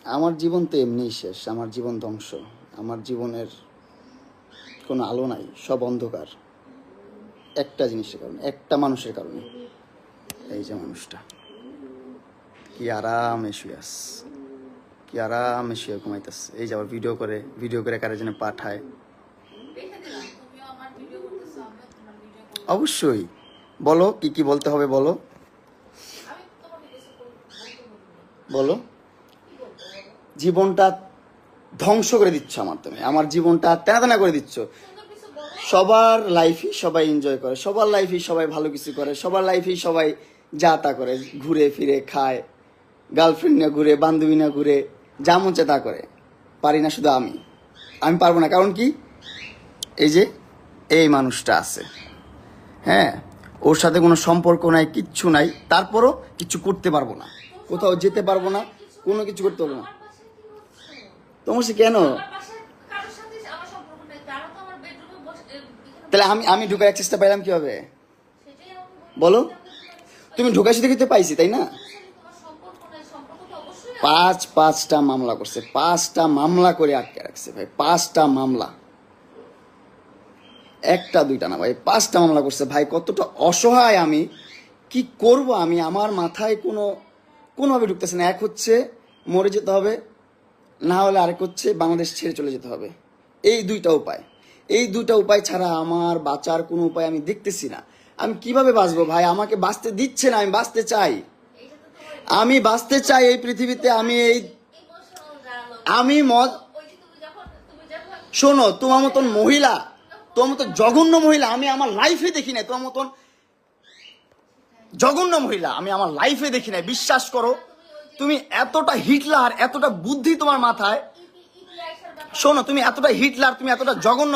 আমার জীবন তো এমনিই শেষ, আমার জীবন ধ্বংস, আমার জীবনের কোনো আলো নাই, সব অন্ধকার। একটা জিনিসের কারণে, একটা মানুষের কারণে। এই যে মানুষটা কি আরামে শুয়ে আস, কি আরামে শুয়ে ঘুমাইতেছে। এই যে আবার ভিডিও করে কারে যেন পাঠায়। অবশ্যই বলো, কি কি বলতে হবে বলো, বলো। জীবনটা ধ্বংস করে দিচ্ছ আমার, তুমি আমার জীবনটা তেনা করে দিচ্ছ। সবার লাইফই সবাই এনজয় করে, সবার লাইফই সবাই ভালো কিছু করে, সবার লাইফই সবাই যা তা করে, ঘুরে ফিরে খায়, গার্লফ্রেন্ড নিয়ে ঘুরে, বান্ধবী নিয়ে ঘুরে, যা মন চায় তা করে। পারি না শুধু আমি, আমি পারবো না। কারণ কি, এই যে এই মানুষটা আছে, হ্যাঁ, ওর সাথে কোনো সম্পর্ক নাই, কিচ্ছু নাই, তারপরও কিছু করতে পারবো না, কোথাও যেতে পারবো না, কোনো কিছু করতে পারবো না। তোমার সে কেন? তাহলে আমি ঢুকার চেষ্টা পাইলাম কিভাবে বলো? তুমি ঢুকাইছি দেখে তো পাইছি, তাই না? পাঁচটা মামলা করছে, 5টা মামলা করে আটকে রাখছে ভাই, 5টা মামলা, একটা দুইটা না ভাই, 5টা মামলা করছে ভাই। কতটা অসহায় আমি, কি করব আমি, আমার মাথায় কোনোভাবে ঢুকতেছে না। এক হচ্ছে মরে যেতে হবে, না হলে আরেক হচ্ছে বাংলাদেশ ছেড়ে চলে যেতে হবে। এই দুইটা উপায় ছাড়া আমার বাঁচার কোনো উপায় আমি দেখতেছি না। আমি কিভাবে বাঁচবো ভাই? আমাকে বাঁচতে দিচ্ছে না, আমি বাঁচতে চাই এই পৃথিবীতে। আমি শোনো, তোমার মতন মহিলা, তোমার মতো জঘন্য মহিলা আমি আমার লাইফে দেখি নাই। তোমার মতন জঘন্য মহিলা আমি আমার লাইফে দেখি নাই, বিশ্বাস করো। তুমি এতটা হিটলার, এতটা বুদ্ধি তোমার মাথায়। শোনো, তুমি এতটা হিটলার, তুমি এতটা জঘন্য।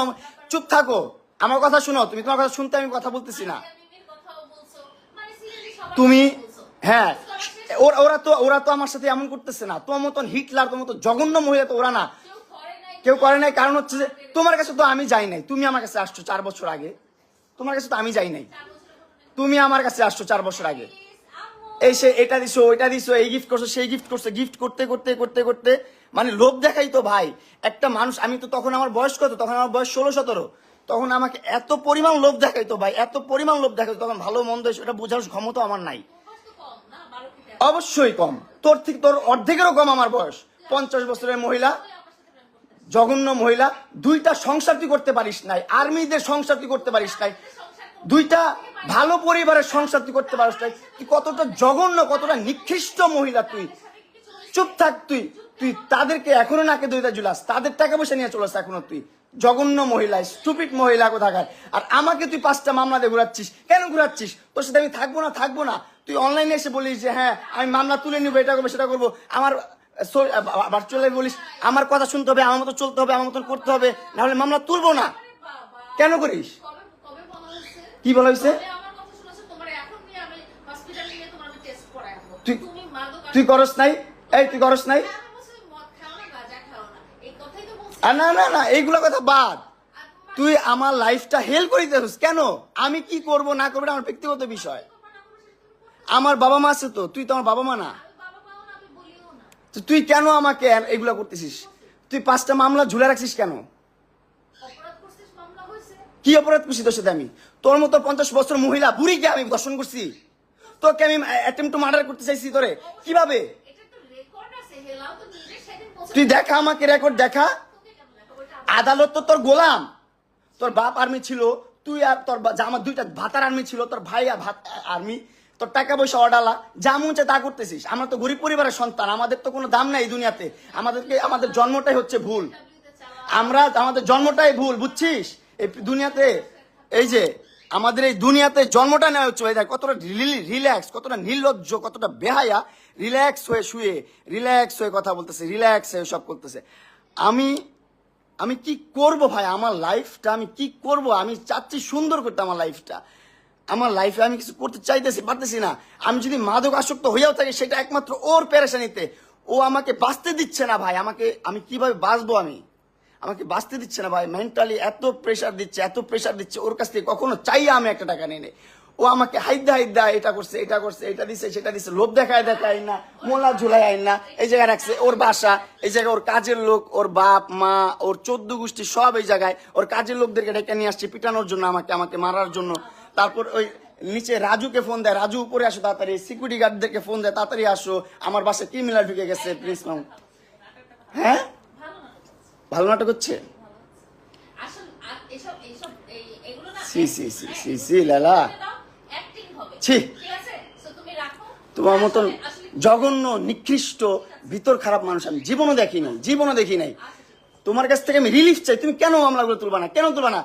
চুপ থাকো, আমার কথা শোনো। তুমি তোমার কথা শুনতে আমি কথা বলতেছি না। তুমি, হ্যাঁ, ওরা তো আমার সাথে এমন করতেছে না। তোমার মতন হিটলার, তোমার মতো জঘন্য মহিলা তো ওরা না, কেউ করে নাই। কারণ হচ্ছে যে তোমার কাছে তো আমি যাই নাই, তুমি আমার কাছে আসছো 4 বছর আগে। তোমার কাছে তো আমি যাই নাই, তুমি আমার কাছে আসছো 4 বছর আগে। এই সে এটা দিছো, ওইটা দিছো, এই গিফট করছো, সেই গিফট করছো, গিফট করতে করতে করতে করতে মানে লোভ দেখাই তো ভাই একটা মানুষ। আমি তো তখন, আমার বয়স কত? তখন আমার বয়স 16-17। তখন আমাকে এত পরিমাণ লোভ দেখাইতো ভাই, এত পরিমাণ লোভ দেখাইতো। তখন ভালো মন্দ সেটা বোঝার ক্ষমতা আমার নাই। অবশ্যই কম, তোর অর্ধেকেরও কম আমার বয়স। 50 বছরের মহিলা, জঘন্য মহিলা। 2টা সংসার তুই করতে পারিস নাই, আর্মিদের সংসার তুই করতে পারিস নাই, 2টা ভালো পরিবারের সংসার তুই করতে পারিস নাই। তুই কতটা জঘন্য, কতটা নিকৃষ্ট মহিলা তুই। চুপ থাক তুই। তুই তাদেরকে এখনো নাকে দইটা ঝুলাস, তাদের টাকা পয়সা নিয়ে চলাস এখনো তুই। জঘন্য মহিলা, স্টুপিড মহিলা কোথাকার। আর আমাকে তুই 5টা মামলা দিয়ে ঘুরাচ্ছিস। কেন ঘুরাচ্ছিস? তোর সাথে আমি থাকবো না। তুই অনলাইনে এসে বলিস যে হ্যাঁ আমি মামলা তুলে নিবো, এটা করবো সেটা করবো। আমার ভার্চুয়ালি বলিস আমার কথা শুনতে হবে, আমার মতো চলতে হবে, আমার মতন করতে হবে, না হলে মামলা তুলবো না। কেন করিস? কি বলা হয়েছে? তুই করস নাই? এই তুই করস নাই? না, এইগুলা কথা বাদ। তুই আমার লাইফটা হেল করে দিতেছিস কেন? আমি কি করব না করবো আমার ব্যক্তিগত বিষয়। আমার বাবা মা আছে তো, তুই তো আমার বাবা মা না। তুই কেন আমাকে এগুলা করতেছিস? তুই 5টা মামলা ঝুলে রাখছিস কেন? কি অপরাধ করছি তোর সাথে আমি? তোর মতো 50 বছর মহিলা বুড়িকে আমি দর্শন করছি? তোকে আমি অ্যাটেম্প্ট টু মার্ডার করতে চাইছি তোরে? কিভাবে? তুই দেখা, আমাকে রেকর্ড দেখা। আদালত তো তোর গোলাম। তোর বাপ আর্মি ছিল, তুই আর তোর আমার 2টা ভাতার আর্মি ছিল, তোর ভাই আর্মি। তোর টাকা পয়সা অডালা, যা মন চায় তা করতেছিস। আমরা তো গরিব পরিবারের সন্তান, আমাদের তো কোনো দাম নাই এই দুনিয়াতে। আমাদের জন্মটাই হচ্ছে ভুল। আমাদের জন্মটাই ভুল, বুঝছিস? এই দুনিয়াতে, এই যে আমাদের এই দুনিয়াতে জন্মটা নেওয়া হচ্ছে। ভাই দেখ কতটা রিল্যাক্স, কতটা নির্লজ্জ, কতটা বেহায়া। রিল্যাক্স হয়ে শুয়ে, রিল্যাক্স হয়ে কথা বলতেছে, রিল্যাক্স হয়ে সব করতেছে। আমি কি করব ভাই? আমার লাইফটা আমি কি করব? আমি চাচ্ছি সুন্দর করতে আমার লাইফটা। আমার লাইফে আমি কিছু করতে চাইতেছি, পারতেছি না। আমি যদি মাদক আসক্ত হইয়াও থাকি, সেটা একমাত্র ওর পেরেশানিতে। ও আমাকে বাঁচতে দিচ্ছে না ভাই। আমি কিভাবে বাঁচবো? আমাকে বাঁচতে দিচ্ছে না ভাই। মেন্টালি এত প্রেশার দিচ্ছে। ওর কাছ থেকে কখনো চাইয়া আমি একটা টাকা নিয়ে নেই। ও আমাকে হাইদা এটা করছে এটা দিছে সেটা দিছে, লোভ দেখায় না, মোলা ঝুলাই আইন না, এই জায়গায় রাখছে ওর বাসা, এই জায়গায় ওর কাজের লোক, ওর বাপ মা, ওর 14 গোষ্ঠী সব এই জায়গায়, ওর কাজের লোকদেরকে ডেকে নিয়ে আসছে পিটানোর জন্য, আমাকে মারার জন্য। তারপর ওই নিচে রাজুকে ফোন দেয়, রাজু উপরে আসো তাড়াতাড়ি, সিকিউরিটি গার্ডদেরকে ফোন দেয় তাড়াতাড়ি আসো, আমার বাসায় ক্রিমিনাল ঢুকে গেছে প্রিন্স মামু। হ্যাঁ ভালো নাটক হচ্ছে। সি লালা ছি, তোমার মতন জঘন্য নিকৃষ্ট ভিতর খারাপ মানুষ আমি জীবনও দেখি নাই। তোমার কাছ থেকে আমি রিলিফ চাই, তুমি কেন মামলাগুলো তুলবা না?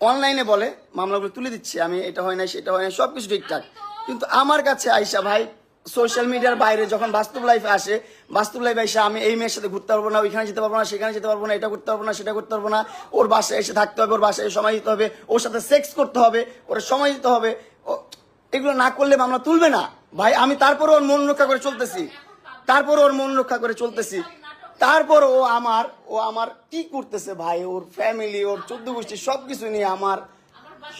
অনলাইনে বলে মামলাগুলো তুলে দিচ্ছি আমি, এটা হয় না সেটা হয় না সবকিছু ঠিকঠাক, কিন্তু আমার কাছে আইসা ভাই সোশ্যাল মিডিয়ার বাইরে যখন বাস্তব লাইফে আসে, বাস্তব লাইফে এসে আমি এই মেয়ের সাথে ঘুরতে পারবো না, ওইখানে যেতে পারবো না, সেখানে যেতে পারবো না, এটা করতে পারবো না, সেটা করতে পারবো না, ওর বাসায় এসে থাকতে হবে, ওর বাসায় সময় দিতে হবে, ওর সাথে সেক্স করতে হবে, ওর সময় দিতে হবে, এগুলো না করলে মামলা তুলবে না ভাই। আমি তারপর ওর মন রক্ষা করে চলতেছি, তারপর ও আমার কি করতেছে ভাই, ওর ফ্যামিলি, ওর 14 গোষ্ঠী সবকিছু নিয়ে আমার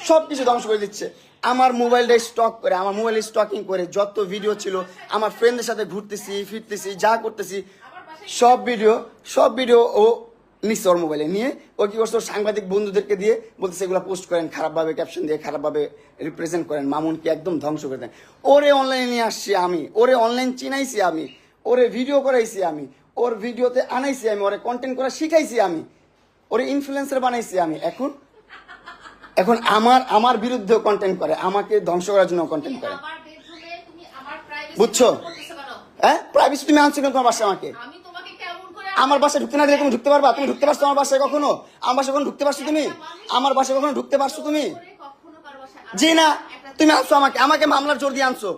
সবকিছু ধ্বংস করে দিচ্ছে। আমার মোবাইলটা স্টকিং করে যত ভিডিও ছিল, আমার ফ্রেন্ডদের সাথে ঘুরতেছি ফিরতেছি যা করতেছি সব ভিডিও ও নিচ্ছে ওর মোবাইলে নিয়ে। ও কি করছে, ওর সাংবাদিক বন্ধুদেরকে দিয়ে বলতেছে এগুলো পোস্ট করেন, খারাপভাবে ক্যাপশন দিয়ে খারাপভাবে রিপ্রেজেন্ট করেন, মামুনকে একদম ধ্বংস করে দেন। ওরে অনলাইনে নিয়ে আসছি আমি, ওরে অনলাইন চিনাইছি আমি, ওরে ভিডিও করাইছি আমি, ওর ভিডিওতে আনাইছি আমি, ওরে কন্টেন্ট করা শিখাইছি আমি, ওরে ইনফ্লুয়েন্সার বানাইছি আমি। এখন আমার বিরুদ্ধে কন্টেন্ট করে, আমাকে ধ্বংস করার জন্য কন্টেন্ট করে, বুঝছো? হ্যাঁ প্রাইভেসি তুমি আনছো কেন তোমার বাসায়? আমার বাসায় ঢুকতে না দিলে তুমি ঢুকতে পারবা? তুমি ঢুকতে পারছো আমার বাসায় কখনো? আমার বাসায় কখনো ঢুকতে পারছো তুমি? আমার বাসায় কখনো ঢুকতে পারছো তুমি? জি না, তুমি আনছো আমাকে মামলার জোর দিয়ে আনছো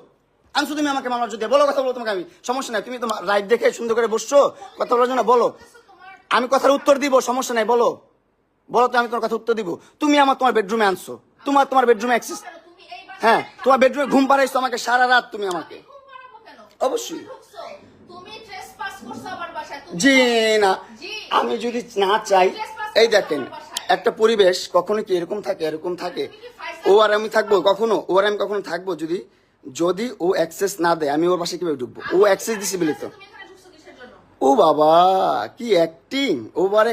তুমি আমাকে মামলার জোর দিয়ে। বলো কথা বলো, তোমাকে আমি সমস্যা নাই, তুমি তো লাইভ দেখে সুন্দর করে বসছো কথা বলার জন্য, বলো আমি কথার উত্তর দিব, সমস্যা নাই, বলো তো আমি তোমার কথা উত্তর দিব। তুমি তোমার বেডরুমে আনছো, তোমার বেডরুমে অ্যাক্সেস, হ্যাঁ তোমার বেডরুমে ঘুম পাড়াইছো আমাকে সারা রাত তুমি আমাকে, অবশ্যই। জি না, আমি যদি না চাই, এই দেখেন একটা পরিবেশ কখনো কি এরকম থাকে, ও আর আমি থাকবো কখনো, থাকবো যদি ও অ্যাক্সেস না দেয়, আমি ওর পাশে কিভাবে ঢুকবো? ও অ্যাক্সেস দিছে বলে তো। ও বাবা কি অ্যাক্টিং, ওভার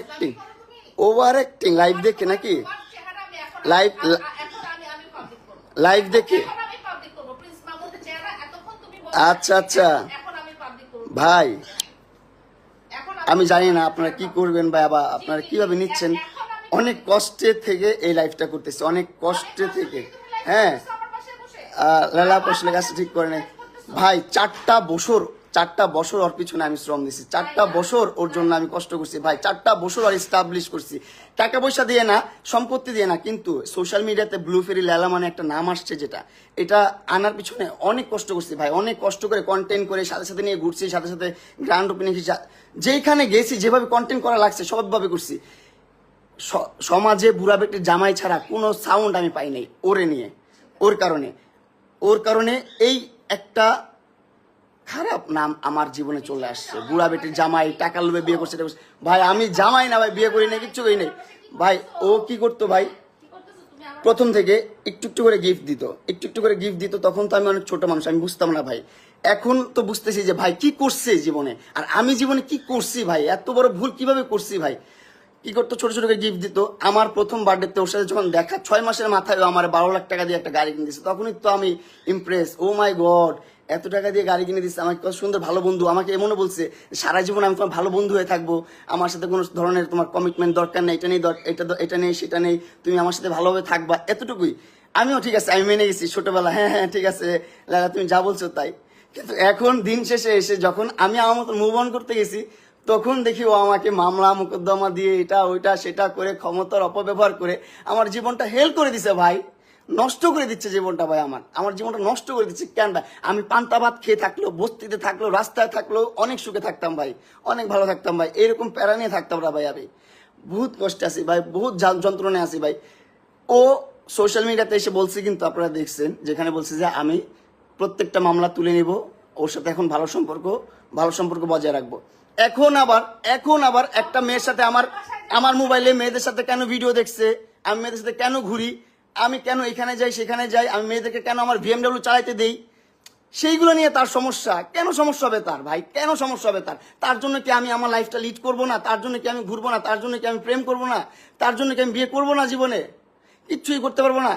অ্যাক্টিং লাইভ দেখে নাকি? লাইভ দেখে? আচ্ছা ভাই, আমি জানি না আপনারা কি করবেন ভাই, আবার আপনারা কিভাবে নিচ্ছেন। অনেক কষ্টে থেকে এই লাইফটা করতেছে, অনেক কষ্টে থেকে। হ্যাঁ লালা পশলে গাছ ঠিক করে নেই ভাই, 4টা বছর ওর পিছনে আমি শ্রম দিচ্ছি, 4টা বছর ওর জন্য আমি কষ্ট করছি ভাই, 4টা বছর আর এস্টাবলিশ করছি, টাকা পয়সা দিয়ে না, সম্পত্তি দিয়ে না, কিন্তু সোশ্যাল মিডিয়াতে ব্লু ফেরি লালা মানে একটা নাম আসছে, এটা আনার পিছনে অনেক কষ্ট করছি ভাই, অনেক কষ্ট করে কন্টেন্ট করে সাথে নিয়ে ঘুরছি, সাথে গ্র্যান্ড ওপেনিং যেইখানে গেছি যেভাবে কন্টেন্ট করা লাগছে সবভাবে করছি। সমাজে বুড়া বেটির জামাই ছাড়া কোনো সাউন্ড আমি পাই নাই ওরে নিয়ে। ওর কারণে এই একটা খারাপ নাম আমার জীবনে চলে আসছে, বুড়া বেটির জামাই, টাকার লোভে বিয়ে করছে। ভাই আমি জামাই না ভাই, বিয়ে করি না, কিচ্ছু করি নাই ভাই। ও কি করতো ভাই, প্রথম থেকে একটু করে গিফট দিত, তখন তো আমি অনেক ছোট মানুষ, আমি বুঝতাম না ভাই। এখন তো বুঝতেছি যে ভাই কি করছে জীবনে, আর আমি জীবনে কি করছি ভাই, এত বড় ভুল কিভাবে করছি ভাই। কি করতো, ছোট করে গিফট দিত। আমার প্রথম বার্থডেতে ওর সাথে যখন দেখা, 6 মাসের মাথায় আমার 12 লাখ টাকা দিয়ে একটা গাড়ি কিনে দিচ্ছে, তখনই তো আমি ইমপ্রেস, ও মাই গড এত টাকা দিয়ে গাড়ি কিনে দিচ্ছে আমাকে, কত সুন্দর ভালো বন্ধু। আমাকে এমনও বলছে সারা জীবন আমি তোমার ভালো বন্ধু হয়ে থাকবো, আমার সাথে কোনো ধরনের তোমার কমিটমেন্ট দরকার নেই, এটা নেই সেটা নেই, তুমি আমার সাথে ভালোভাবে থাকবা, এতটুকুই। আমিও ঠিক আছে, আমি মেনে গেছি ছোটবেলা, হ্যাঁ ঠিক আছে লালা তুমি যা বলছো তাই। কিন্তু এখন দিন শেষে এসে যখন আমি আমার মতো মুভ অন করতে গেছি, তখন দেখি ও আমাকে মামলা মোকদ্দমা দিয়ে এটা ওইটা সেটা করে, ক্ষমতার অপব্যবহার করে আমার জীবনটা হেল করে দিছে ভাই, নষ্ট করে দিচ্ছে জীবনটা ভাই, আমার জীবনটা নষ্ট করে দিচ্ছে। কেন ভাই, আমি পান্তা ভাত খেয়ে থাকলেও, বস্তিতে থাকলেও, রাস্তায় থাকলেও অনেক সুখে থাকতাম ভাই, অনেক ভালো থাকতাম ভাই, এরকম প্যারা নিয়ে থাকতাম না ভাই। আমি বহুত কষ্টে আছি ভাই, বহুত যন্ত্রণায় আছি ভাই। ও সোশ্যাল মিডিয়াতে এসে বলছে, কিন্তু আপনারা দেখছেন যেখানে বলছে যে আমি প্রত্যেকটা মামলা তুলে নিব, ওর সাথে এখন ভালো সম্পর্ক বজায় রাখবো। এখন আবার একটা মেয়ের সাথে আমার মোবাইলে মেয়েদের সাথে কেন ভিডিও দেখছে, আমি মেয়েদের সাথে কেন ঘুরি, আমি কেন এখানে যাই সেখানে যাই, আমি মেয়েদেরকে কেন আমার BMW চালাইতে দেই, সেইগুলো নিয়ে তার সমস্যা। কেন সমস্যা হবে তার ভাই, কেন সমস্যা হবে তার? তার জন্য কি আমি আমার লাইফটা লিড করব না? তার জন্য কি আমি ঘুরবো না? তার জন্য কি আমি প্রেম করব না? তার জন্য কি আমি বিয়ে করবো না? জীবনে কিচ্ছুই করতে পারবো না।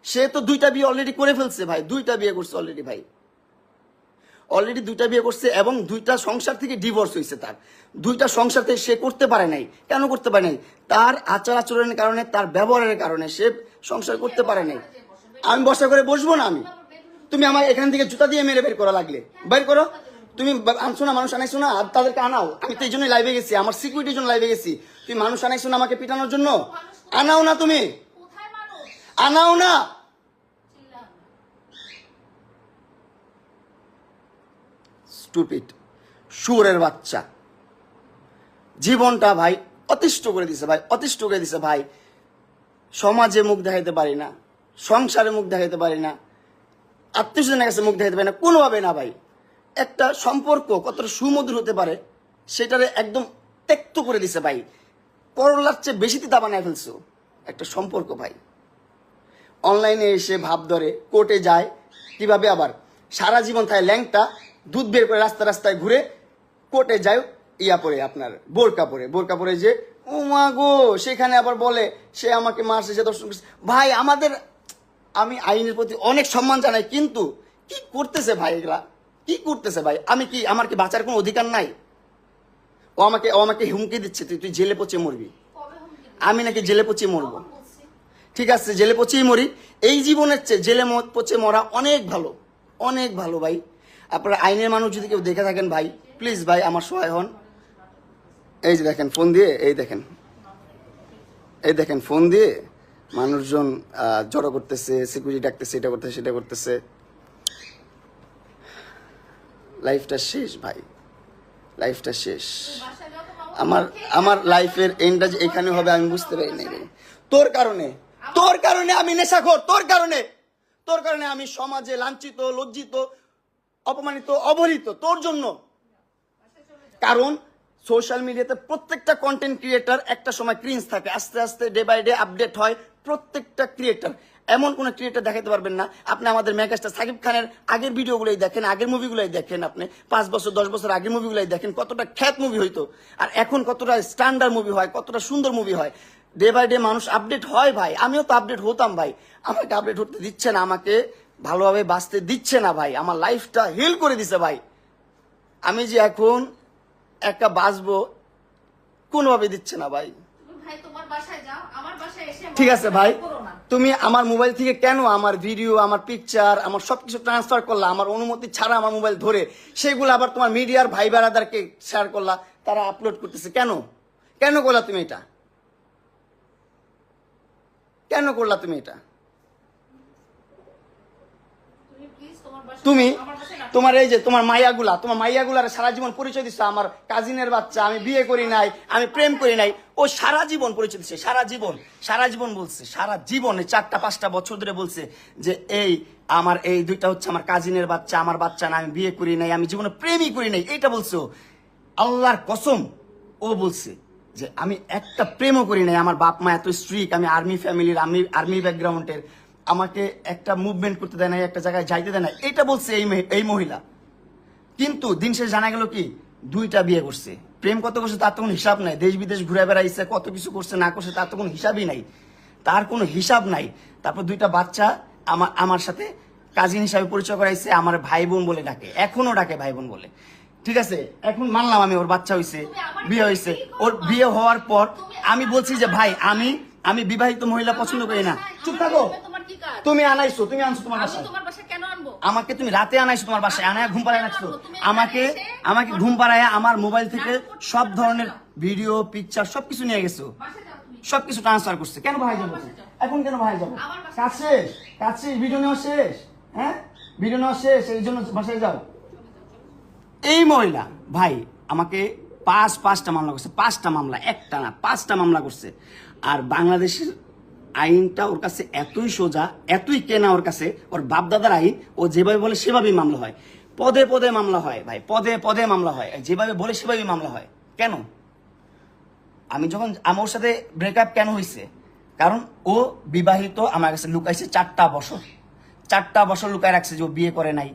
সে তো 2টা বিয়ে অলরেডি করে ফেলছে ভাই, 2টা বিয়ে করছে অলরেডি ভাই, অলরেডি 2টা বিয়ে করছে এবং 2টা সংসার থেকে ডিভোর্স হয়েছে তার। 2টা সংসার থেকে সে করতে পারে নাই। কেন করতে পারে নাই? তার আচার আচরণের কারণে, তার ব্যবহারের কারণে সে সংসার করতে পারে নাই। আমি বসা করে বসবো না আমি? তুমি আমার এখান থেকে জুতা দিয়ে মেরে বের করা লাগলে বের করো। তুমি আনছো না, মানুষ আনাইছো না, তাদেরকে আনাও। আমি তো এই জন্যই লাইভে গেছি, আমার সিকিউরিটির জন্য লাইভে গেছি। তুমি মানুষ আনাইছো না আমাকে পিটানোর জন্য? আনাও না, তুমি আনাও না। স্টুপিড শুয়োরের বাচ্চা, জীবনটা ভাই অতিষ্ঠ করে দিছে ভাই, অতিষ্ঠ করে দিছে ভাই। সমাজে মুখ দেখাইতে পারি না, সংসারে মুখ দেখাইতে পারি না, আত্মীয় স্বজনের কাছে মুখ দেখাইতে পারি না, কোনোভাবে না ভাই। একটা সম্পর্ক কতটা সুমধুর হতে পারে সেটারে একদম ত্যক্ত করে দিছে ভাই। করলার চেয়ে বেশি তিতা বানায় ফেলছো একটা সম্পর্ক ভাই। অনলাইনে এসে ভাব ধরে, কোর্টে যায়, কিভাবে আবার সারা জীবন থাকে ল্যাংটা, দুধ বের করে রাস্তা রাস্তায় ঘুরে, কোর্টে যায় ইয়া পরে, আপনার বোরকা পরে যে ও মা গো, সেখানে আবার বলে সে আমাকে মারছে, সে দর্শন করছে। ভাই আমাদের, আমি আইনের প্রতি অনেক সম্মান জানাই, কিন্তু কি করতেছে ভাই এগুলা, কি করতেছে ভাই? আমি কি, আমার কি বাঁচার কোনো অধিকার নাই? ও আমাকে হুমকি দিচ্ছে, তুই জেলে পচে মরবি। আমি নাকি জেলে পচে মরবো? ঠিক আছে, জেলে পচেই মরি। এই জীবনের চেয়ে জেলে পচে মরা অনেক ভালো, অনেক ভালো ভাই। আপনারা আইনের মানুষ যদি কেউ দেখে থাকেন ভাই, প্লিজ ভাই আমার সহায় হন। এই যে দেখেন ফোন দিয়ে, এই দেখেন ফোন দিয়ে মানুষজন জড়ো করতেছে, সিকিউরিটি ডাকতেছে, এটা করতেছে সেটা করতেছে। লাইফটা শেষ ভাই, লাইফটা শেষ। আমার লাইফের এন্ডটা যে এখানে হবে আমি বুঝতে পারি নাই ভাই। তোর কারণে আমি নেশাখোর, তোর কারণে আমি সমাজে লাঞ্ছিত, লজ্জিত, অপমানিত, অবহেলিত, তোর জন্য। কারণ সোশ্যাল মিডিয়াতে প্রত্যেকটা কন্টেন্ট ক্রিয়েটার একটা সময় ক্রিঞ্জ থাকে, আস্তে আস্তে ডে বাই ডে আপডেট হয় প্রত্যেকটা ক্রিয়েটার। এমন কোন ক্রিয়েটার দেখাতে পারবেন না আপনি আমাদের মেগাস্টার সাকিব খানের আগের ভিডিওগুলোই দেখেন, আগের মুভিগুলোই দেখেন, আপনি 5 বছর 10 বছর আগের মুভিগুলোই দেখেন, কতটা খ্যাত মুভি হইতো, আর এখন কতটা স্ট্যান্ডার্ড মুভি হয়, কতটা সুন্দর মুভি হয়। ডে বাই ডে মানুষ আপডেট হয় ভাই, আমিও তো আপডেট হতাম ভাই। আমাকে আপডেট হতে দিচ্ছে না, আমাকে ভালোভাবে বাঁচতে দিচ্ছে না ভাই, আমার লাইফটা হিল করে দিছে ভাই। আমি যে এখন একটা বাঁচবো কোনোভাবে দিচ্ছে না ভাই। ঠিক আছে ভাই, তুমি আমার মোবাইল থেকে কেন আমার ভিডিও, আমার পিকচার, আমার সবকিছু ট্রান্সফার করলা আমার অনুমতি ছাড়া, আমার মোবাইল ধরে, সেগুলো আবার তোমার মিডিয়ার ভাই বেড়াদারকে শেয়ার করলা, তারা আপলোড করতেছে? কেন করলা তুমি এটা? কেন করলা তুমি এটা? তুমি তোমার এই যে তোমার মাইয়াগুলার সারা জীবন পরিচয় দিচ্ছে আমার কাজিনের বাচ্চা, আমি বিয়ে করি নাই, আমি প্রেম করি নাই। ও সারা জীবন পরিচয় দিচ্ছে, সারা জীবন বলছে, সারা জীবনে 4-5টা বছর ধরে বলছে যে আমার এই 2টা হচ্ছে আমার কাজিনের বাচ্চা, আমার বাচ্চা না, আমি বিয়ে করি নাই, আমি জীবনে প্রেমই করি নাই। এইটা বলছে আল্লাহর কসম, ও বলছে যে আমি একটা প্রেমও করি নাই, আমার বাপ মা এত স্ট্রিক্ট, আমি আর্মি ফ্যামিলির, আমি আর্মি ব্যাকগ্রাউন্ডের, আমাকে একটা মুভমেন্ট করতে দেয় না, একটা জায়গায় যাইতে দেয় না, এটা বলছে এই মহিলা। কিন্তু দিন শেষে জানা গেল কি 2টা বিয়ে করছে, প্রেম কত করছে তার তো কোনো হিসাব নাই, দেশ বিদেশ ঘুরে বেড়াইছে, কত কিছু করছে না করছে তার তো কোনো হিসাবই নাই, তার কোনো হিসাব নাই। তারপর 2টা বাচ্চা আমার সাথে কাজিন হিসাবে পরিচয় করাইছে, আমার ভাই বোন বলে ডাকে, এখনো ডাকে ভাই বোন বলে। ঠিক আছে, এখন মানলাম আমি ওর বাচ্চা হয়েছে, বিয়ে হয়েছে, ওর বিয়ে হওয়ার পর আমি বলছি যে ভাই আমি বিবাহিত মহিলা পছন্দ করি না। চুপ থাকো, তুমি আনছো তোমার বাসায়, আমাকে তুমি রাতে আনাইছো তোমার বাসায়, আনায় ঘুম পাড়ায় রাখছো, আমাকে ঘুম পাড়ায় আমার মোবাইল থেকে সব ধরনের ভিডিও পিকচার সবকিছু নিয়ে গেছো, সবকিছু ট্রান্সফার করছে। কেন ভাই যাবো এখন, কেন ভাই যাবো? কাজ শেষ, ভিডিও নেওয়া শেষ, হ্যাঁ ভিডিও নেওয়া শেষ, এই জন্য বাসায় যাও। এই মহিলা ভাই আমাকে 5টা মামলা করছে, 5টা মামলা, একটা না 5টা মামলা করছে। আর বাংলাদেশের আইনটা ওর কাছে এতই সোজা, এতই কেনা ওর কাছে, ওর বাপদাদার আইন, ও যেভাবে বলে সেভাবেই মামলা হয়, পদে পদে মামলা হয় ভাই, পদে পদে মামলা হয়, যেভাবে বলে সেভাবেই মামলা হয়। কেন? আমি যখন আমার সাথে ব্রেকআপ কেন হয়েছে, কারণ ও বিবাহিত, আমার কাছে লুকাইছে 4টা বছর, 4টা বছর লুকায় রাখছে যে ও বিয়ে করে নাই,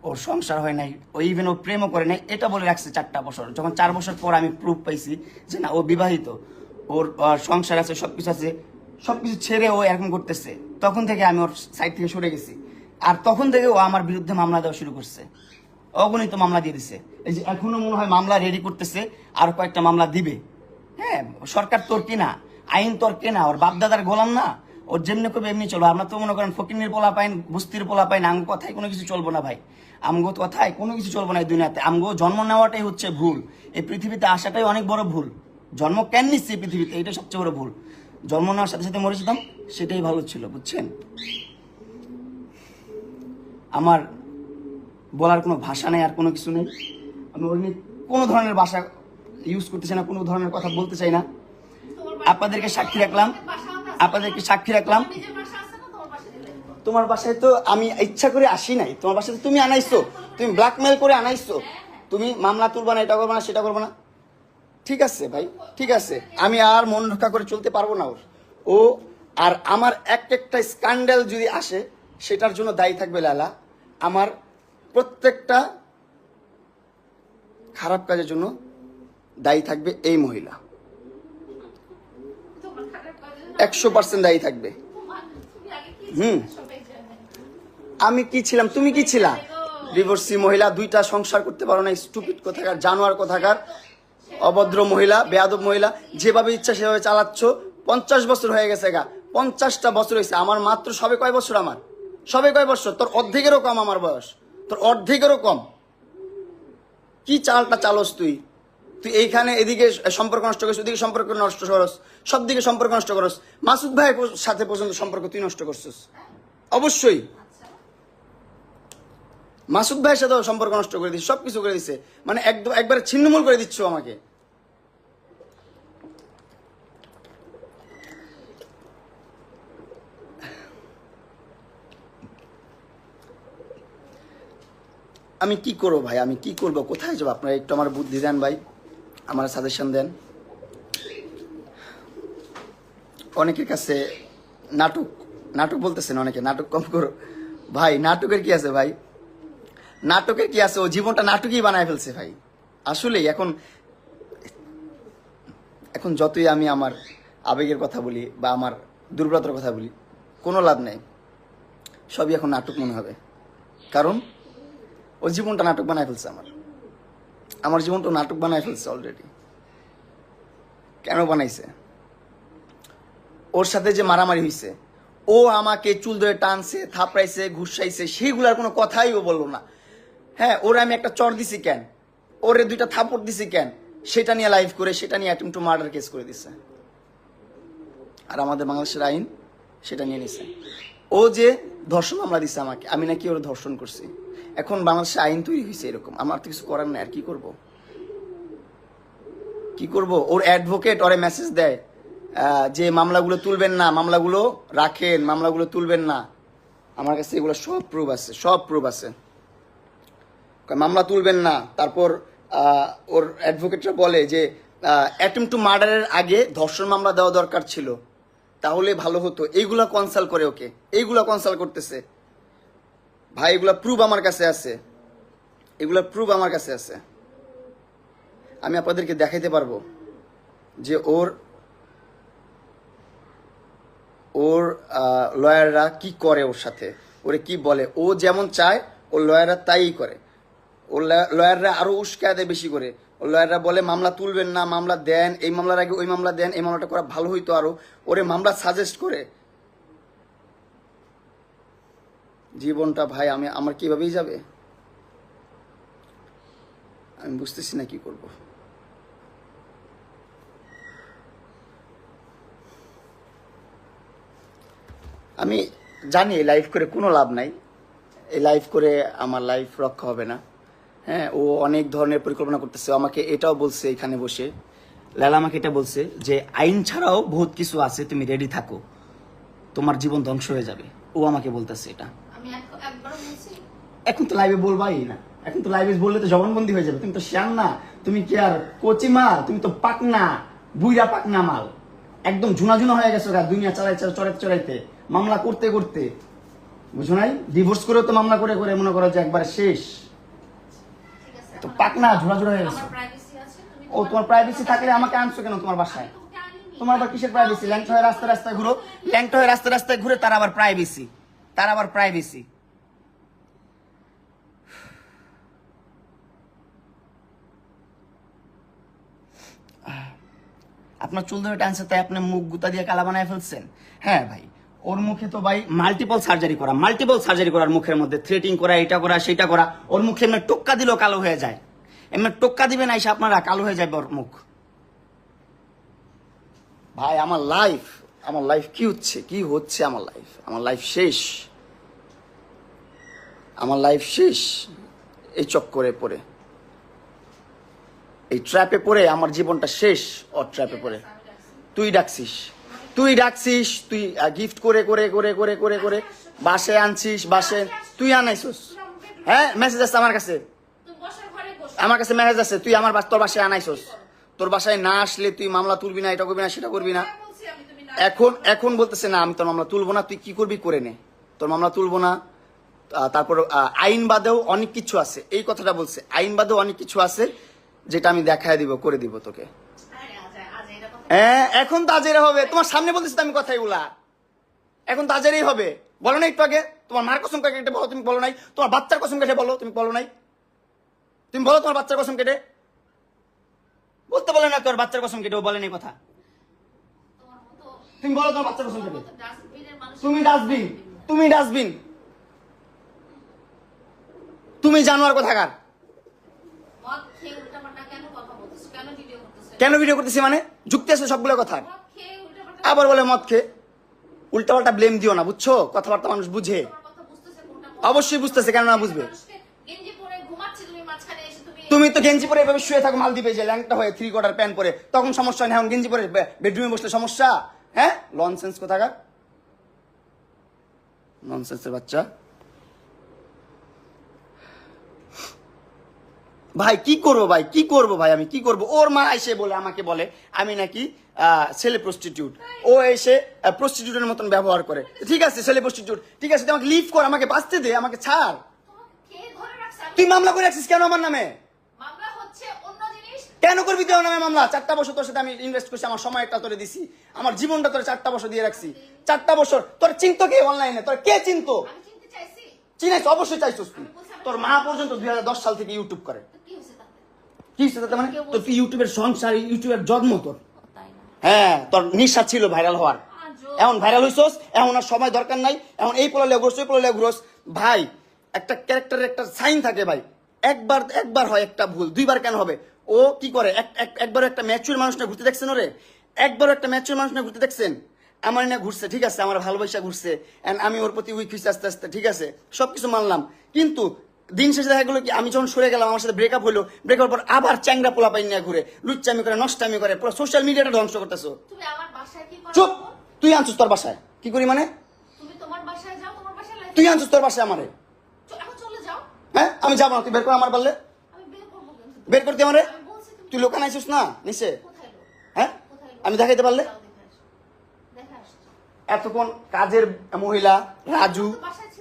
ওর সংসার হয় নাই, ও ইভেন ও প্রেমও করে নাই, এটা বলে রাখছে 4টা বছর। যখন 4 বছর পর আমি প্রুফ পাইছি যে না ও বিবাহিত, ওর সংসার আছে, সবকিছু আছে, সবকিছু ছেড়ে ও এরকম করতেছে, তখন থেকে আমি ওর সাইড থেকে সরে গেছি। আর তখন থেকে ও আমার বিরুদ্ধে মামলা দেওয়া শুরু করছে, অগণিত মামলা দিয়ে দিছে। এই যে এখনো মনে হয় মামলা রেডি করতেছে, আর কয়েকটা মামলা দিবে। হ্যাঁ, সরকার তোর কিনা, আইন তোর কেনা, ওর বাপদাদার গোলাম না, ওর যেমনি করবে এমনি চলবো। আমরা তো মনে করেন ফকিনের পোলা পাইন, বস্তির পোলা পাইন, আমগো কথায় কোনো কিছু চলবো না ভাই, আমগো কথায় কোনো কিছু চলবো না এই দুনিয়াতে। আমগো জন্ম নেওয়াটাই হচ্ছে ভুল, এই পৃথিবীতে আসাটাই অনেক বড় ভুল। জন্ম কেন নিচ্ছে এই পৃথিবীতে, এটা সবচেয়ে বড় ভুল। জন্ম নেওয়ার সাথে সাথে মরে যেতাম, সেটাই ভালো ছিল, বুঝছেন? আমার বলার কোনো ভাষা নেই, আর কোনো কিছু নেই। আমি ওর নিয়ে কোনো ধরনের ভাষা ইউজ করতে চাই না, কোনো ধরনের কথা বলতে চাই না। আপনাদেরকে সাক্ষী রাখলাম, আপনাদেরকে সাক্ষী রাখলাম। তোমার বাসায় তো আমি ইচ্ছা করে আসি নাই, তোমার বাসায় তুমি আনাইছো, তুমি ব্ল্যাকমেল করে আনাইছো, তুমি মামলা তুলবা না, এটা করবো না, সেটা করবো না। ঠিক আছে ভাই, ঠিক আছে, আমি আর মন রক্ষা করে চলতে পারবো না ওর। ও আর আমার একটা স্ক্যান্ডাল যদি আসে, সেটার জন্য দায়ী থাকবে লালা। আমার প্রত্যেকটা খারাপ কাজের জন্য দায়ী থাকবে এই মহিলা, 100% দায়ী থাকবে। আমি কি ছিলাম, তুমি কি ছিলা? ডিভোর্সি মহিলা, 2টা সংসার করতে পারো না, স্টুপিড কোথাকার, জানোয়ার কোথাকার, অভদ্র মহিলা, বেয়াদব মহিলা, যেভাবে ইচ্ছা সেভাবে চালাচ্ছ। 50 বছর হয়ে গেছে গা, 50টা বছর হয়েছে। আমার মাত্র সবে কয় বছর, আমার সবে কয় বছর, তোর অর্ধেকেরও কম আমার বয়স, তোর অর্ধেকেরও কম। কি চালটা চালস তুই? তুই এইখানে এদিকে সম্পর্ক নষ্ট করিস, ওদিকে সম্পর্ক নষ্ট করস, সব দিকে সম্পর্ক নষ্ট করস। মাসুদ ভাইয়ের সাথে পর্যন্ত সম্পর্ক তুই নষ্ট করছিস, অবশ্যই। মাসুদ ভাইয়ের সাথে সম্পর্ক নষ্ট করে দিচ্ছে, সবকিছু করে দিচ্ছে, মানে একদম একবারে ছিন্নমূল করে দিচ্ছ আমাকে। আমি কি করবো ভাই, আমি কি করবো, কোথায় যাবো? আপনারা একটু আমার বুদ্ধি দেন ভাই, আমার সাজেশন দেন। অনেকের কাছে নাটক নাটক বলতেছেন, অনেকে নাটক কম করো ভাই। নাটকের কি আছে ভাই, নাটকের কি আছে? ও জীবনটা নাটকই বানায় ফেলছে ভাই। আসলেই এখন এখন যতই আমি আমার আবেগের কথা বলি বা আমার দুর্বলতার কথা বলি, কোনো লাভ নেই, সবই এখন নাটক মনে হবে। কারণ ও জীবনটা নাটক বানায় ফেলছে, আমার জীবনটা নাটক বানায় ফেলছে অলরেডি। কেন বানাইছে? ওর সাথে যে মারামারি হয়েছে, ও আমাকে চুল ধরে টানছে, থাপড়াইছে, ঘুষাইছে, সেইগুলার কোনো কথাই ও বললো না। হ্যাঁ, ওর আমি একটা চর দিছি কেন, ওরে 2টা থাপড় দিছি কেন, সেটা নিয়ে লাইভ করে, সেটা নিয়ে অ্যাটেম্পট টু মার্ডার কেস করে দিছে। আর আমাদের বাংলাদেশের আইন সেটা নিয়ে নিছে। ও যে ধর্ষণ মামলা দিছে আমাকে, আমি নাকি ওর ধর্ষণ করছি। এখন বাংলাদেশে আইন তৈরি হয়েছে এরকম, আমার তো কিছু করার নাই। আর কি করব, কি করব? ওর অ্যাডভোকেট ওরে মেসেজ দেয় যে মামলাগুলো তুলবেন না, মামলাগুলো রাখেন, মামলাগুলো তুলবেন না। আমার কাছে এগুলো সব প্রুফ আছে, সব প্রুফ আছে। মামলা তুলবেন না। তারপর ওর অ্যাডভোকেটরা বলে যে অ্যাটেম্পট টু মার্ডারের আগে ধর্ষণ মামলা দেওয়া দরকার ছিল, তাহলে ভালো হতো। এইগুলা কনসাল্ট করে ওকে, এইগুলা কনসাল্ট করতেছে ভাই। এগুলা প্রুফ আমার কাছে আছে, এগুলা প্রুফ আমার কাছে আছে। আমি আপনাদেরকে দেখাইতে পারবো যে ওর লয়াররা কি করে, ওর সাথে ওরে কি বলে। ও যেমন চায় ওর লয়াররা তাই করে। ওর লয়াররা আরো উস্কায় দেয় বেশি করে। ওর লয়াররা বলে মামলা তুলবেন না, মামলা দেন, এই মামলার আগে ওই মামলা দেন, এই মামলাটা করা ভালো হইতো আরো। ওরে মামলা সাজেস্ট করে। জীবনটা ভাই আমার কিভাবেই যাবে, আমি বুঝতেছি না কি করব। আমি জানি এই লাইফ করে কোনো লাভ নাই, এই লাইফ করে আমার লাইফ রক্ষা হবে না। হ্যাঁ, ও অনেক ধরনের পরিকল্পনা করতেছে। আমাকে এটাও বলছে এখানে বসে, লালা আমাকে এটা বলছে যে আইন ছাড়াও বহুত কিছু আছে, তুমি রেডি থাকো, তোমার জীবন ধ্বংস হয়ে যাবে। ও আমাকে বলতেছে এটা। এখন তো লাইভে বলবাই না, এখন তো লাইভে বললে তো জবানবন্দি হয়ে যাবে। তুমি তো শ্যাম না, তুমি কি আর কচি মাল, তুমি তো পাকনা, বুইরা পাকনা মাল। একদম ঝুনা হয়ে গেছো গা, দুনিয়া চড়াইতে মামলা করতে করতে, বুঝো নাই? ডিভোর্স করেও তো মামলা করে করে মনে করো যে একবার শেষ। ঠিক আছে, তো পাকনা ঝুনা হয়ে গেছো। আমার প্রাইভেসি আছে, তুমি ও তোমার প্রাইভেসি থাকলে আমাকে আনছো কেন তোমার বাসায়? তোমাকে আনিনি। তোমার আবার কিসের প্রাইভেসি? ল্যাংটা হয়ে রাস্তায় ঘুরো, ল্যাংটা হয়ে রাস্তায় ঘুরে তার আবার প্রাইভেসি, তার আবার প্রাইভেসি। আপনার চুল ধরে টানছে তাই আপনি মুখ গুতা দিয়ে কালা বানায় ফেলছেন। হ্যাঁ ভাই, ওর মুখে তো ভাই মাল্টিপল সার্জারি করার মুখের মধ্যে থ্রেটিং করা, এটা করা সেটা করা। ওর মুখে এমনি টোক্কা দিলেও কালো হয়ে যায়, এমনি টোক্কা দিবে না এসে আপনারা, কালো হয়ে যাবে ওর মুখ। ভাই আমার লাইফ কি হচ্ছে আমার লাইফ শেষ, আমার লাইফ শেষ। এই চক্করে পড়ে, এই ট্র্যাপে পড়ে আমার জীবনটা শেষ। ওর ট্র্যাপে পড়ে তুই ডাকছিস, তুই গিফট করে করে করে করে করে করে বাসে আনছিস, বাসে তুই আনাইছিস। হ্যাঁ, মেসেজ আছে আমার কাছে, তুমি বসার ঘরে বসো। আমার কাছে মেসেজ আছে, তুই আমার তোর বাসায় আনাইছিস। তোর বাসায় না আসলে তুই মামলা তুলবি না, এটা করবি না, সেটা করবি না। বলছি আমি, তুমি না। এখন বলতেছে না আমি তোর মামলা তুলবো না, তুই কি করবি করে নে, তোর মামলা তুলবো না। তারপর আইন বাদেও অনেক কিছু আছে, এই কথাটা বলছে, আইন বাদেও অনেক কিছু আছে যেটা আমি দেখায় দিব, করে দিব তোকে। আরে আজ এটা কথা। হ্যাঁ, এখন তো আজেরে হবে, তোমার সামনে বলতেছি তো আমি কথা এগুলা, এখন তো আজেরেই হবে। বলো না একটু আগে, তোমার মার কসম কেটে বলো, তুমি বলো নাই? তোমার বাচ্চার কসম কেটে বলো, তুমি বলো নাই? তুমি বলো তোমার বাচ্চার কসম কেটে, বলতে বলে না তোর বাচ্চার কসম কেটে, ও বলেনি কথা। তোমার মতো তুমি বলো তোমার বাচ্চার কসম কেটে। ডাস্টবিনের মানুষ। তুমি ডাস্টবিন, তুমি জানোয়ার কোথাকার। মদ খেয়ে উল্টাপাল্টা কেন কথা বলতেছো? কেন ভিডিও করতেছো? কেন ভিডিও করতেছি মানে? যুক্তি আছে সবগুলো কথা। মদ খেয়ে উল্টাপাল্টা আবার বলে মদ খেয়ে, উল্টাপাল্টা ব্লেম দিও না, বুঝছো? কথাবার্তা মানুষ বুঝে, তোমার কথা বুঝতেছে কোনটা? অবশ্যই বুঝতেছে, কেন না বুঝবে? মানুষকে গেঞ্জি পরে ঘুমাচ্ছে, তুমি মাঝখানে এসে তুমি তো গেঞ্জি পরে এভাবে শুয়ে থাকো মালদ্বীপে, যে ল্যাংটা হয়ে 3/4 প্যান্ট পরে, তখন সমস্যা নেই। এখন গেঞ্জি পরে বেডরুমে বসলে সমস্যা? হ্যাঁ, লনসেন্স কোথাকার, ননসেন্সের বাচ্চা। ভাই কি করবো ভাই, আমি কি করবো? ওর মা এসে বলে, আমাকে বলে আমি নাকি ছেলে প্রস্টিটিউট, ও এসে প্রস্টিটিউটের মতন ব্যবহার করে। ঠিক আছে, ছেলে প্রস্টিটিউট, ঠিক আছে, তুই আমাকে লিভ কর, আমাকে বাঁচতে দে, আমাকে ছাড়। তোমাকে কে ধরে রাখছে? তুই মামলা করে রাখছিস কেন আমার নামে? মামলা হচ্ছে অন্য জিনিস। কেন করবি তুই আমার নামে মামলা? 4টা বছর তোর সাথে আমি ইনভেস্ট করছি, আমার সময়টা তোরে দিছি, আমার জীবনটা তোরে 4টা বছর দিয়ে রাখছি। 4টা বছর তোর চিনতো কে অনলাইনে? তোর কে চিনতো? আমি চিনতে চাইছি। চিনাইছ, অবশ্যই চাইছিস তুই। তোর মা পর্যন্ত 2010 সাল থেকে ইউটিউব করে। তো কি হয়েছে তাতে? কি হচ্ছে তাতে? মানে তোর তুই ইউটিউবের সংসার, ইউটিউবের জন্ম তোর। তাই না? হ্যাঁ, তোর নিশা ছিল ভাইরাল হওয়ার, আজব। এখন ভাইরাল হইছস, এখন আর সময় দরকার নাই, এখন এই পোলালে ঘুরছ, ওই পোলালে ঘুরস। ভাই একটা ক্যারেক্টারের একটা সাইন থাকে ভাই, একবার হয় একটা ভুল, 2বার কেন হবে? ও কি করে, একবার একটা ম্যাচুর মানুষ না ঘুরতে দেখছেন ওরে? একবারও একটা ম্যাচুর মানুষ না ঘুরতে দেখছেন? আমার না ঘুরছে, ঠিক আছে, আমার ভালোবাসা ঘুরছে, এন্ড আমি ওর প্রতি উইক হয়েছি আস্তে আস্তে, ঠিক আছে, সবকিছু মানলাম। কিন্তু দিন শেষে দেখা গেলো কি, আমি যখন সরে গেলাম, আমার সাথে ব্রেকআপ হলো, ব্রেকআপ পর আবার চ্যাংরা পোলা পাই নিয়ে ঘুরে, লুচ্চামি করে, নষ্টামি করে, পুরো সোশ্যাল মিডিয়াটা ধ্বংস করতেছো। তুমি আমার বাসায় কি করো? চুপ, তুই আনছিস তোর বাসায়, কি করি মানে? তুমি তোমার বাসায় যাও, তোমার বাসায় লাইফ। তুই আনছিস তোর বাসায় আমারে। এখন চলে যাও। হ্যাঁ, আমি যাবো না, তুই বের কর আমার পারলে, আমি বের করবো কিন্তু। বের করতে আমারে। আমি বলছি তুমি তুই লোকান আইছিস না নিচে, কোথায় লোক? হ্যাঁ, কোথায় লোক? আমি দেখাইতে পারলে। যাও দেখে আসো। দেখে আসছো। এতক্ষণ কাজের মহিলা রাজু,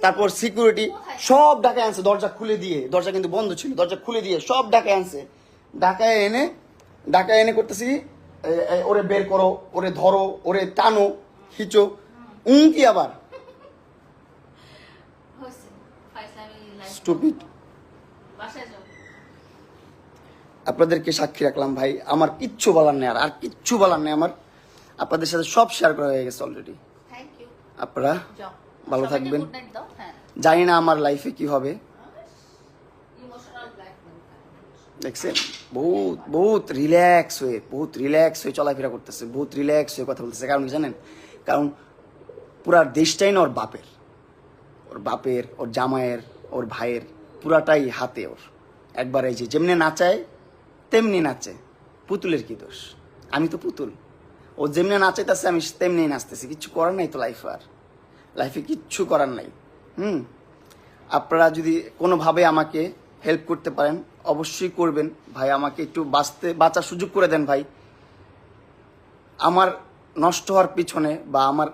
তারপর সিকিউরিটি সব ডাকায় আনছে, দরজা খুলে দিয়ে, দরজা কিন্তু বন্ধ ছিল, দরজা খুলে দিয়ে সব ডাকায় আনছে, ডাকায় এনে করতেছি, ওরে বের করো, ওরে ধরো, ওরে টানো, খিচো, কি আবার হয়েছে। ফাইজলামি লাইফ। স্টুপিড। বাসায় যাও। আপনাদেরকে সাক্ষী রাখলাম ভাই, আমার কিচ্ছু বলার নেই, আর কিচ্ছু বলার নেই আমার। আপনাদের সাথে সব শেয়ার করা হয়ে গেছে অলরেডি। Thank you. আপনারা যাও। ভালো সবাইকে থাকবেন। গুড নাইট দাও। হ্যাঁ। জানি না আমার লাইফে কি হবে, ইমোশনাল ব্ল্যাকমেল। দেখছেন, বহুত রিল্যাক্স হয়ে চলাফেরা করতেছে, বহুত রিল্যাক্স হয়ে কথা বলতেছে। কারণ কি জানেন? কারণ পুরা দেশটাই না ওর বাপের, ওর জামাইয়ের, ওর ভাইয়ের, পুরাটাই হাতে ওর। একবার এই যে যেমনি নাচায় তেমনি নাচে, পুতুলের কি দোষ? আমি তো পুতুল, ও যেমনি নাচাইতেছে আমি তেমনি নাচতেছি, কিচ্ছু করার নাই তো লাইফে কিচ্ছু করার নাই। আপনারা যদি কোনোভাবে আমাকে হেল্প করতে পারেন অবশ্যই করবেন ভাই, আমাকে একটু বাঁচার সুযোগ করে দেন ভাই। আমার নষ্ট হওয়ার পিছনে বা আমার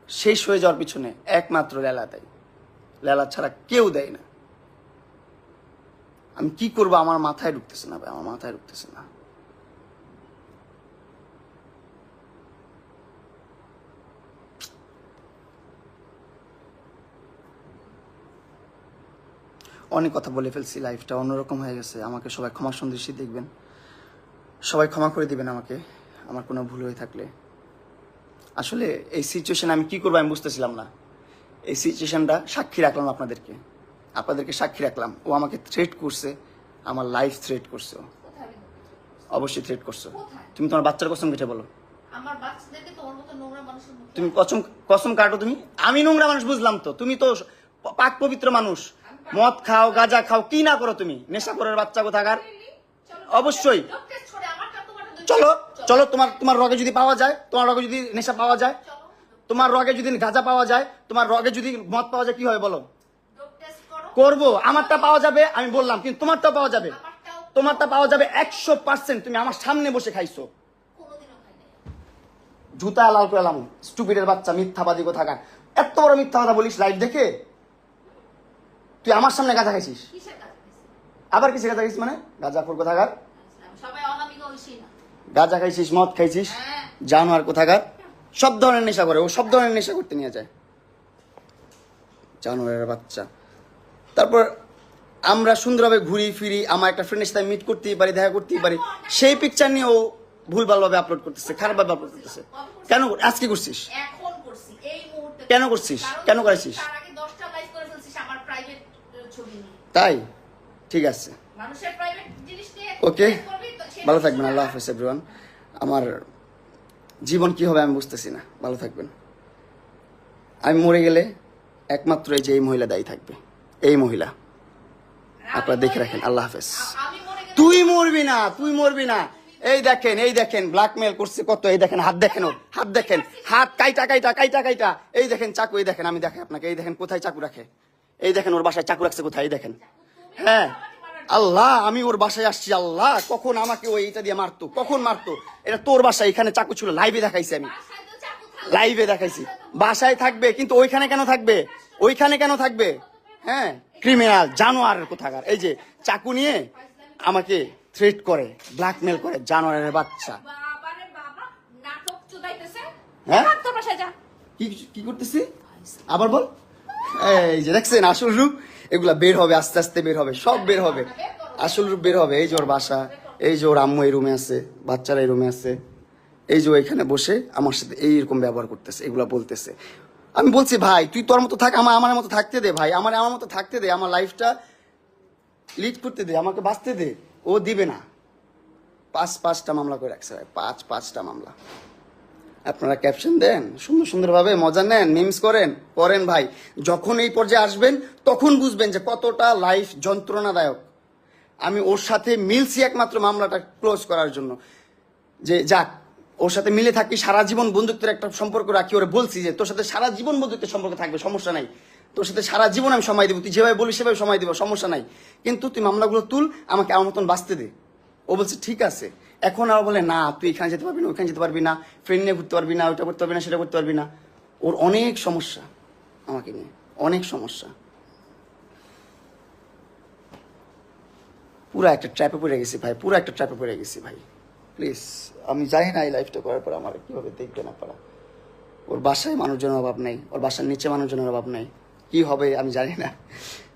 শেষ হয়ে যাওয়ার পিছনে একমাত্র লেলা দেয়। লেলা ছাড়া কেউ দেয় না। আমি কি করবো আমার মাথায় ঢুকতেছে না ভাই, আমার মাথায় ঢুকতেছে না। অনেক কথা বলে ফেলছি, লাইফটা অন্যরকম হয়ে গেছে। আমাকে সবাই ক্ষমা সন্দেশী দেখবেন, সবাই ক্ষমা করে দিবেন আমাকে আমার কোনো ভুল হয়ে থাকলে। আসলে এই সিচুয়েশন আমি কি করবো আমি বুঝতেছিলাম না। এই সিচুয়েশনটা সাক্ষী রাখলাম আপনাদেরকে সাক্ষী রাখলাম। ও আমাকে থ্রেট করছে, আমার লাইফ থ্রেট করছে। ও কোথায় আমি তোকে? অবশ্যই থ্রেট করছো। কোথায়? তুমি তোমার বাচ্চার কসম কেটে বলো। আমার বাচ্চাদেরকে তোমার মতো নোংরা মানুষের মুখে তুমি কসম কাটো তুমি। আমি নোংরা মানুষ বুঝলাম তো, তুমি তো পাক পবিত্র মানুষ। মদ খাও, গাঁজা খাও, কি না করো তুমি? নেশা করার বাচ্চা কোথাকার। অবশ্যই ডোপ টেস্ট করে আমারটা তোমারটা দুই- চলো চলো, তোমার রগে যদি পাওয়া যায়, তোমার রগে যদি নেশা পাওয়া যায়, চলো তোমার রগে যদি গাঁজা পাওয়া যায়, তোমার রগে যদি মদ পাওয়া যায়, কি হয় বলো? ডোপ টেস্ট করো। করবো। আমারটা পাওয়া যাবে আমি বললাম, কিন্তু তোমারটাও পাওয়া যাবে। আমারটাও তোমারটা পাওয়া যাবে 100%। তুমি আমার সামনে বসে খাইছো। কোনোদিনও খাই নাই। জুতা লাল করে এলাম, স্টুপিডের বাচ্চা, মিথ্যাবাদী কোথাকার। এত বড় মিথ্যা কথা বলিস লাইভ দেখে। তুই আমার সামনে গাঁজা খাইছিস। কিসের কাজ করেছি? আবার কিসে গাঁজা খাইছিস মানে? গাঁজাপুর কোথাকার। সবাই অনামিকা ঐশী না। গাঁজা খাইছিস, মদ খাইছিস, হ্যাঁ। জানোয়ার কোথাকার। সব ধরনের নেশা করে ও, সব ধরনের নেশা করতে নিয়ে যায়, জানোয়ারের বাচ্চা। তারপর আমরা সুন্দরভাবে ঘুরি ফিরি, আমার একটা ফ্রেন্ডের সাথে মিট করতেই পারি, দেখা করতেই পারি, সেই পিকচার নিয়ে ও ভুলভালভাবে আপলোড করতেছে, খারাপভাবে আপলোড করতেছে। কেন আজকে করছিস? এখন করছি এই মুহূর্তে। কেন করছিস? কারণ কেন করেছিস? তার আগে 10টা লাইভ করে ফেলছিস আমার প্রাইভেট ছবি নিয়ে। তাই ঠিক আছে, মানুষের প্রাইভেট জিনিস নিয়ে ওকে। live করবি তো সে ভালো থাকবেন, আল্লাহ হাফেজ এভরিওয়ান। আমার জীবন কি হবে আমি বুঝতেছি না। ভালো থাকবেন। আমি মরে গেলে একমাত্র এই যে এই মহিলা দায়ী থাকবে, এই মহিলা। আপনারা দেখে রাখেন। আল্লাহ হাফেজ। আমি মরে গেলে তুই মরবি না, তুই মরবি না। এই দেখেন ব্ল্যাকমেল করছে কত। এই দেখেন হাত, দেখেন ওর হাত, দেখেন হাত কাইটা। এই দেখেন চাকু, এই দেখেন, আমি দেখাই আপনাকে। এই দেখেন কোথায় চাকু রাখে, এই দেখেন ওর বাসায় চাকু রাখছে কোথায়, এই দেখেন। হ্যাঁ আল্লাহ, আমি ওর বাসায় আসছি। আল্লাহ, কখন আমাকে ওই এটা দিয়ে মারতো, কখন মারতো? এটা তোর বাসায়, এখানে চাকু ছিল, লাইভে দেখাইছি আমি, বাসায় তো চাকু থাকে। লাইভে দেখাইছি। বাসায় থাকবে কিন্তু ওইখানে কেন থাকবে? ওইখানে কেন থাকবে? হ্যাঁ, ক্রিমিনাল, জানোয়ারের কোথাকার। এই যে চাকু নিয়ে আমাকে থ্রেট করে, ব্ল্যাকমেল করে, জানোয়ারের বাচ্চা। বাবারে বাবা, নাটক চুদাইতেছে। হ্যাঁ? ভাগ তোর বাসায় যা। কি কি করতেছি আবার বল। এই যে দেখছেন আসল রূপ, এগুলা বের হবে, আস্তে আস্তে বের হবে, সব বের হবে, আসল রূপ বের হবে। এই যে ওর বাসা, এই যে ওর আম্মু এই রুমে আছে, বাচ্চারা এই রুমে আছে, এই যে ও এখানে বসে আমার সাথে এইরকম ব্যবহার করতেছে, এগুলা বলতেছে। আমি বলছি ভাই তুই তোর মতো থাক, আমার মতো থাকতে দে ভাই, আমার মতো থাকতে দে, আমার লাইফটা লিড করতে দে, আমাকে বাঁচতে দে। ও দিবে না। পাঁচটা মামলা করে রাখছে ভাই, পাঁচটা মামলা। আপনারা ক্যাপশন দেন, সুন্দরভাবে মজা নেন, মিমস করেন ভাই। যখন এই পর্যায়ে আসবেন তখন বুঝবেন যে কতটা লাইফ যন্ত্রণাদায়ক। আমি ওর সাথে মিলছি একমাত্র মামলাটা ক্লোজ করার জন্য, যে যাক ওর সাথে মিলে থাকি, সারা জীবন বন্ধুত্বের একটা সম্পর্ক রাখি। ওরা বলছি যে তোর সাথে সারা জীবন বন্ধুত্বের সম্পর্ক থাকবে, সমস্যা নাই, তোর সাথে সারা জীবন আমি সময় দেবো, তুই যেভাবে বলিস সেভাবে সময় দেবো, সমস্যা নাই, কিন্তু তুই মামলাগুলো তুল, আমাকে আমার মতন বাঁচতে দে। ও বলছে ঠিক আছে। এখন আর বলে না তুই এখানে যেতে পারবি না, ওইখানে যেতে পারবি না, ফ্রেন্ড নিয়ে ঘুরতে পারবি না, ওইটা করতে পারবি না, সেটা করতে পারবি না। ওর অনেক সমস্যা আমাকে নিয়ে, অনেক সমস্যা। পুরো একটা ট্র্যাপে পড়ে গেছি ভাই, পুরো একটা ট্র্যাপে পড়ে গেছি ভাই। প্লিজ, আমি জানি না এই লাইফটা করার পর আমার কিভাবে দেখবে না পারা। ওর বাসায় মানুষজনের অভাব নেই, ওর বাসার নিচে মানুষজনের অভাব নেই, কি হবে আমি জানি না।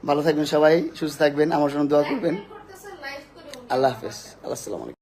ভালো থাকবেন সবাই, সুস্থ থাকবেন, আমার জন্য দোয়া করবেন। করতেছে লাইভ করে। আল্লাহ হাফেজ, আল্লাহ আসসালামু আলাইকুম।